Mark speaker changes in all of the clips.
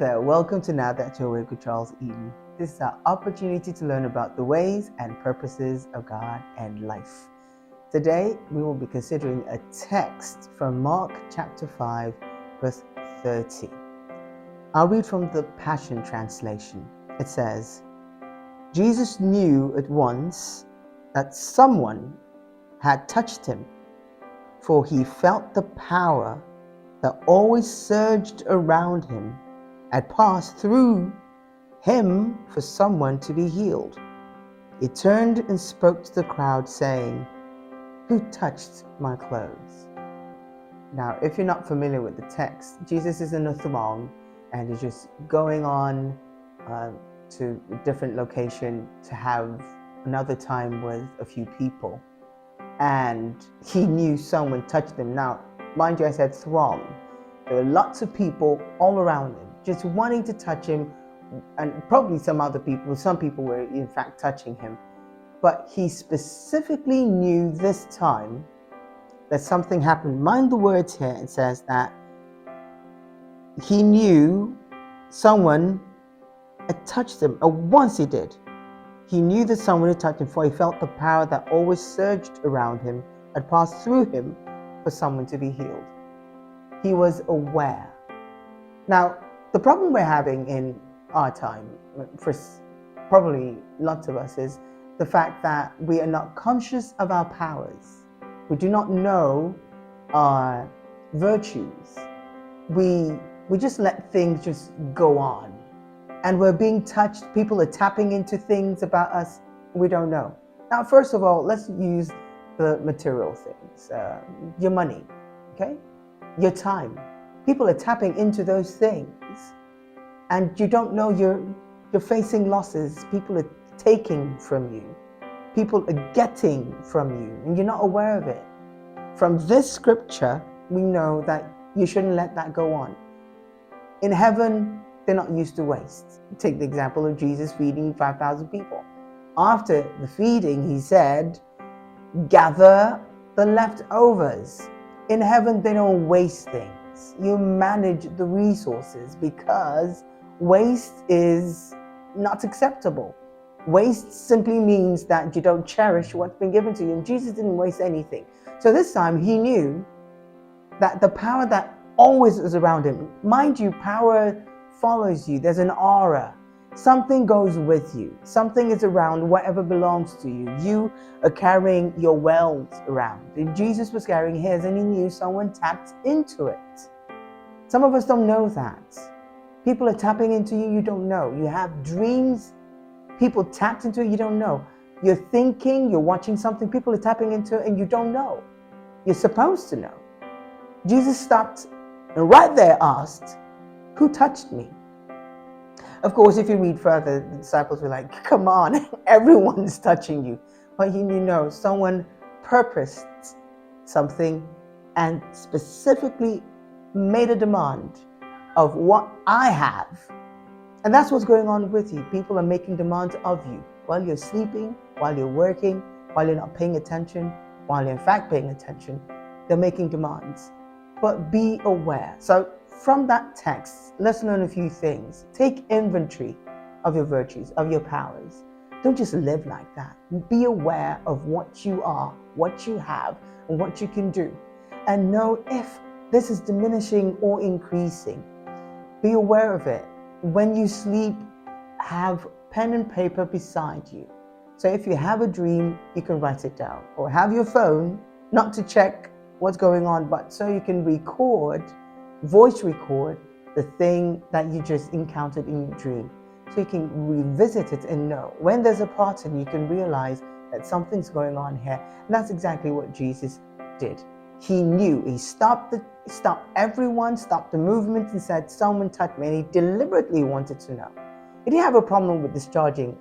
Speaker 1: there, welcome to Now That You're Awake with Charles Eden. This is our opportunity to learn about the ways and purposes of God and life. Today, we will be considering a text from Mark chapter 5, verse 30. I'll read from the Passion Translation. It says, Jesus knew at once that someone had touched him, for he felt the power that always surged around him had passed through him for someone to be healed. He turned and spoke to the crowd, saying, "Who touched my clothes?" Now, if you're not familiar with the text, Jesus is in a throng and he's just going on to a different location to have another time with a few people. And he knew someone touched him. Now, mind you, I said throng. There were lots of people all around him, just wanting to touch him, and probably some people were in fact touching him. But he specifically knew this time that something happened. Mind the words here. It says that he knew someone had touched him, or once he did. He knew that someone had touched him, for he felt the power that always surged around him had passed through him for someone to be healed. He was aware. Now, the problem we're having in our time, for probably lots of us, is the fact that we are not conscious of our powers. We do not know our virtues. We just let things just go on. And we're being touched. People are tapping into things about us we don't know. Now, first of all, let's use the material things. Your money, okay? Your time. People are tapping into those things, and you don't know you're facing losses. People are taking from you. People are getting from you, and you're not aware of it. From this scripture, we know that you shouldn't let that go on. In heaven, they're not used to waste. Take the example of Jesus feeding 5,000 people. After the feeding, he said, gather the leftovers. In heaven, they don't waste things. You manage the resources, because waste is not acceptable. Waste simply means that you don't cherish what's been given to you. And Jesus didn't waste anything. So this time he knew that the power that always is around him, mind you, power follows you. There's an aura. Something goes with you. Something is around whatever belongs to you. You are carrying your wealth around. And Jesus was carrying his, and he knew someone tapped into it. Some of us don't know that. People are tapping into you, you don't know. You have dreams, people tapped into it, you don't know. You're thinking, you're watching something, people are tapping into it, and you don't know. You're supposed to know. Jesus stopped and right there asked, "Who touched me?" Of course, if you read further, the disciples were like, "Come on, everyone's touching you." But you know, someone purposed something and specifically made a demand of what I have. And that's what's going on with you. People are making demands of you while you're sleeping, while you're working, while you're not paying attention, while you're in fact paying attention. They're making demands. But be aware. So from that text, let's learn a few things. Take inventory of your virtues, of your powers. Don't just live like that. Be aware of what you are, what you have, and what you can do. And know if this is diminishing or increasing. Be aware of it. When you sleep, have pen and paper beside you. So if you have a dream, you can write it down. Or have your phone, not to check what's going on, but so you can voice record the thing that you just encountered in your dream. So you can revisit it and know. When there's a pattern, you can realize that something's going on here. And that's exactly what Jesus did. He knew. He stopped everyone, stopped the movement, and said, "Someone touched me." And he deliberately wanted to know. He didn't have a problem with discharging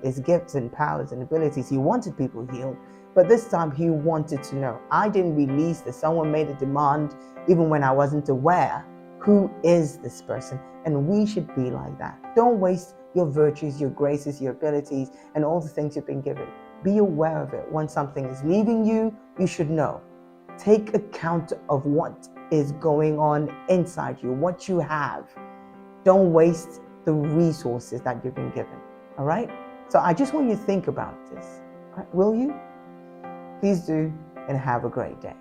Speaker 1: his gifts and powers and abilities. He wanted people healed. But this time he wanted to know. I didn't release this. Someone made a demand even when I wasn't aware. Who is this person? And we should be like that. Don't waste your virtues, your graces, your abilities, and all the things you've been given. Be aware of it. When something is leaving you, you should know. Take account of what is going on inside you, what you have. Don't waste the resources that you've been given. All right? So I just want you to think about this. All right? Will you? Please do, and have a great day.